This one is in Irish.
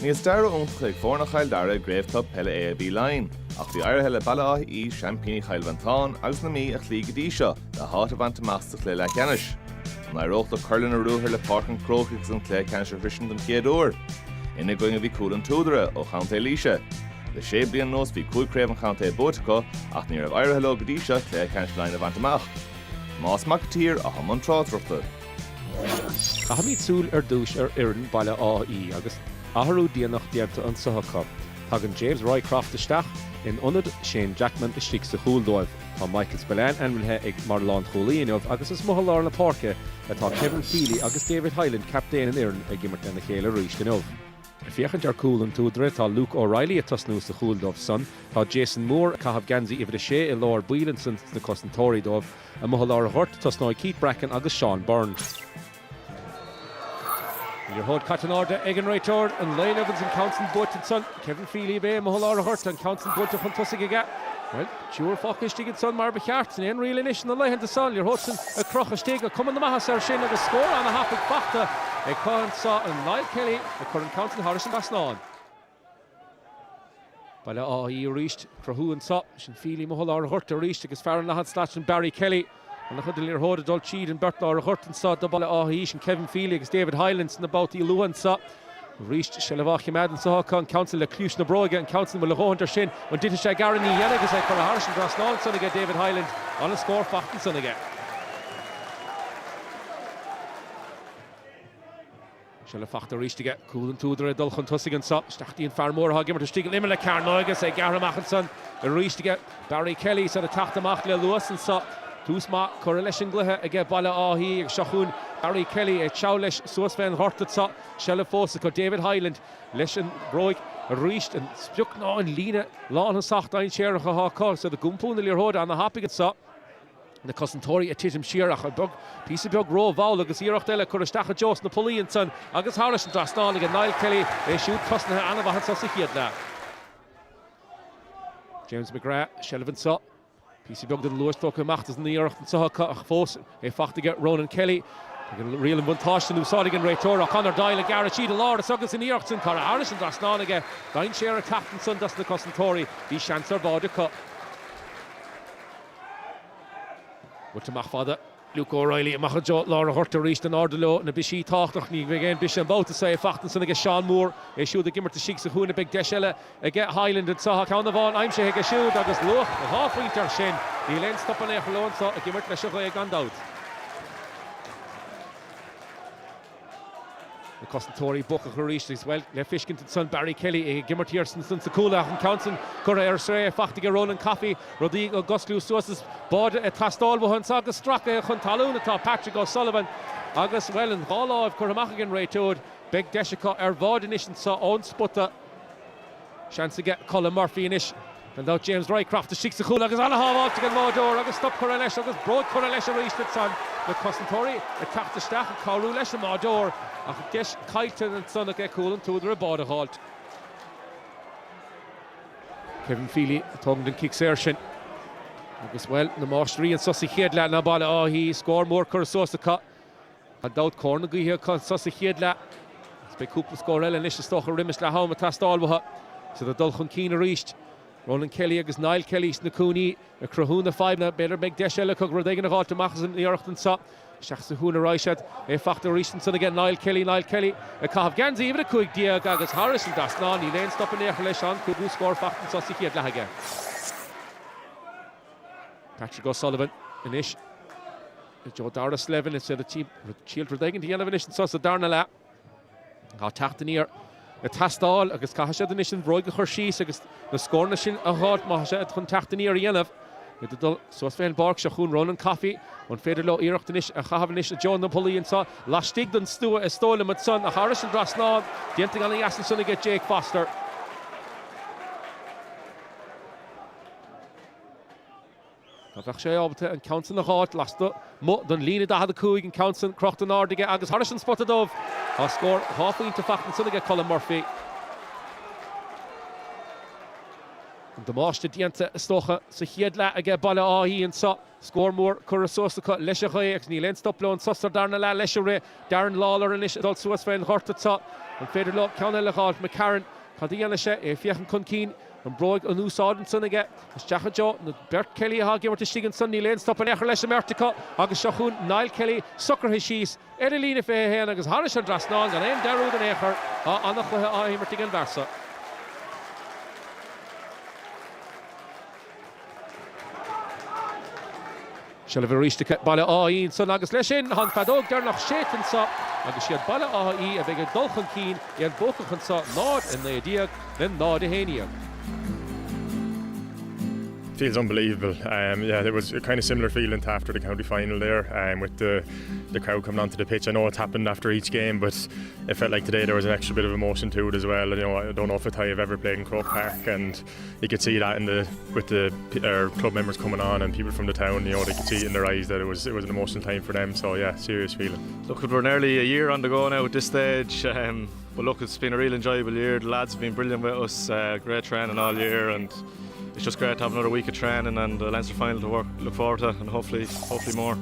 Níos dara iontacha ag fórna chail dara gréibhtop Peil A&B Laighin, ach bhí airthe le baile Áth Í Champíní Chailbhantán agus na mí a chlí go dtí seo le háit a bhaint amastach le Leathcheannais. An aireocht le chuirleann a ruúthar le páirc an Craobh agus an Leathcheannais ar bhrisin don chéad uair. Ina going a bhí Cúil an tSúdaire ó chaint Líise. Le sé bliain nós bhí Cúil Craobh an chaint Buaicphointí ach ní raibh airthe le go dtí seo Leathcheannais Laighin a bhaint amach. Más mac tír a hamon trádrochta. Cahamid súil ar dúis ar irin baile Áth Í agus aharú díanach dianta an sothachab. Tagan James Roy Croft isteach in unad Shane Jackman istigh sa chúildóibh a Michael Spillane anmhaithe ag Marlán Chomhlíonmh agus is mothallár na páirce atá Kevin Feely agus David Hyland captain an irin ag gimmert na chéile ríis den óbh. Fiachant ar Cúil an tSúdaire tá Luke O'Reilly a tasnú sa chúildóibh son, tá Jason Moore cahabh gansaí ifir sé I lár Builan san na cosantóirí dóibh a mothallár a hort tasnáid Keith Bracken agus Sean Burns. Your hod Catanarda, Egan Raytord, and Lane Evans and Council Button son, Kevin Feely Bay, Mohalar Hurt, and Council Button from Tussigaga. Well, sure Fockish Diggin son, Marba Charts, and Henry Linish, and the Leighin the son, your Hudson, a Crochish Digger, coming the Mahasar Shin of the score, and a half of Bachta, a current saw, and Niall Kelly, a current Council Harrison Basnan. But he reached Craobh and Sop, and Feely Mohalar Hurt, reached, because Farron had Slatch and Barry Kelly. And the Huddle Hoda Dol Cheed and Bert Laura Hurton saw double Áth Í and Kevin Felix, David Highlands and about the Luan saw reached Shelavachi Madden saw con Council le Cluiche na Broga and Council with Lahonter Shin when did Shagarani Yanagas like Harrison Grasnall son again David Highland on a score Fachten son again. Shelafachta reached to get Cúil an tSúdaire Dulchan Tussigan saw Stachty and Farmore Hagimmer to Stigl Imela Carnoigas say Garham Machinson reached to get Barry Kelly so the Tachtamach le Lewis and saw Túsma correlation gluthe ag baile Áth Í ag Seachún Barry Kelly ag Chowlesh Suasfen Hortatsa Shellafosach or David Highland Leshin Broig reached and Spjuk ná an lína lán an Sachtain Sherach a Hawkar so the Gumpún the Lirhoda and the Happy gets up the Cosantóirí a Titim Shearach a bug piece of bug row Val agus Iarach Della Curristacha Jos Napoleon son agus Harrison Drasnall ag Niall Kelly they shoot Cosna Anna Bahan Sasichiad na James McGrath Shelvin Sop PC Bug den Lewis Talk macht is ní orcht so ach fós e fachta get Ronan Kelly real and montage nu Soligan Raytor Connor Doyle Garrett the Lord sugus in York and Cara Harrison Drasnánige Dain Share captain son das na Cosantóirí bí chancer Báda What to machfada Luke O'Reilly and Machajo Laura Horta reached an Ardelo and a Bishi Tachtoch ni again Bisham bout to say Fachten son again Sean Moore e shoot the gimmer to Sheiks of Hoona big Deshella get Highland and Saha count the Vaughan I'm Shehega shoot agus Loch a half winter Shin the lane stop on alone so a gimmer to Shogay gone out the Cosantóirí book of reached as well le Fishkin to son Barry Kelly a gimmer Tierson son Sakula and Council Cora Ersray Fachtiga Ronan Coffee Rodrigo Goslu Sources Bod a Tastal Bohan Saga struck a Huntalun atop Patrick O'Sullivan August well and Hall of Coramagan Ray Toad Big Deshika Ervodinish saw on Sputta chance to get Colin Murphy inish and now James Rycroft the Sheiks Sakula agus on a half to get Mordor agus stop Correlesh agus broad Correlesh reached its son the Cosantóirí attacked the staff and Carulesh and Mordor ach Desh Kyleton and son get Cúil an tSúdaire Báda halt Kevin Feely tongued and kicks Ershin agus well na Mastery and Sussy Chiedla na baile Áth Í score more Cursosa and doubt Cornagy here con Sussy Chiedla it's by Cooper score and Lish stoch a Rimish la home Tastalwaha so the Dulchan Keena reached Ronan Kelly agus Niall Kelly Snacooney a Crahoona 5 na better big Deshella cog Rodrigan of Alta Machas in the Yorkton Sop Shachsahuna Raishad a Fachta Richardson again Niall Kelly a Cahabh Ganzi even a quick Diag agus Harrison Dasnani lane stop in there Leshan could score Fachtan Sussy Chiedla again Patrick O'Sullivan inish Joe Darras Levin instead of team Shield Rodrigan the Elevation Sussa Darnala Tachtanir a Tastal agus Cahasha the Nation Broig Hershey's agus the score nation a hot Mahasha at Tachtanir Yelev with the Sosfen Bark Shachun Ronan Coffee on Federlo Iraq the Nish a Chahavanish John Napoleon saw Lashtigdon Stewart a Stolen at son a Harrison Drasnall the ending on the Aston son to get Jake Foster Tá sé ábata an Council na Háit lasta mo don lína da had a cúig an Council Crochtan Ardige agus Harrison spotted of a score halfway to Fachten son to get Colin Murphy and the Máiste dianta stocha sa Chiedla ag baile Áth Í and sa Score more Curasósa cut Leisha Hayek ní len stop loan Suster Darna la Leisha Ray Darren Lawler and Adult Suas Fain Horta and Feder Lock County Lachal McCarran Cadiana She Fiachan Kunkeen and Broig Anu Sodenson again as Jacha Joe and Bert Kelly Hagi to Stigan Sunny Lane stop and Echer Leisha Mertica Agus Shahun Niall Kelly Sucker Hishis Edelina Fehe Agus Harish and Drasnong and Aim Darud and Echer Anach Himmertigan Versa. Shall have reached the ball Áth Í son agus leis sin han fadóg dar nach sétan sa agus siad ball Áth Í a bheith dulchan cín iad bócachan sa nád in the diag then nád a héniag. Feels unbelievable. Yeah, there was a kind of similar feeling to after the county final there, with the crowd coming onto the pitch. I know it's happened after each game, but it felt like today there was an extra bit of emotion to it as well. You know, I don't know if Athy have ever played in Craobh Park, and you could see that with the club members coming on and people from the town. You know, they could see it in their eyes that it was an emotional time for them. So yeah, serious feeling. Look, we're nearly a year on the go now at this stage. But look, it's been a real enjoyable year. The lads have been brilliant with us. Great training all year, and it's just great to have another week of training and the Leinster final to look forward to, and hopefully more.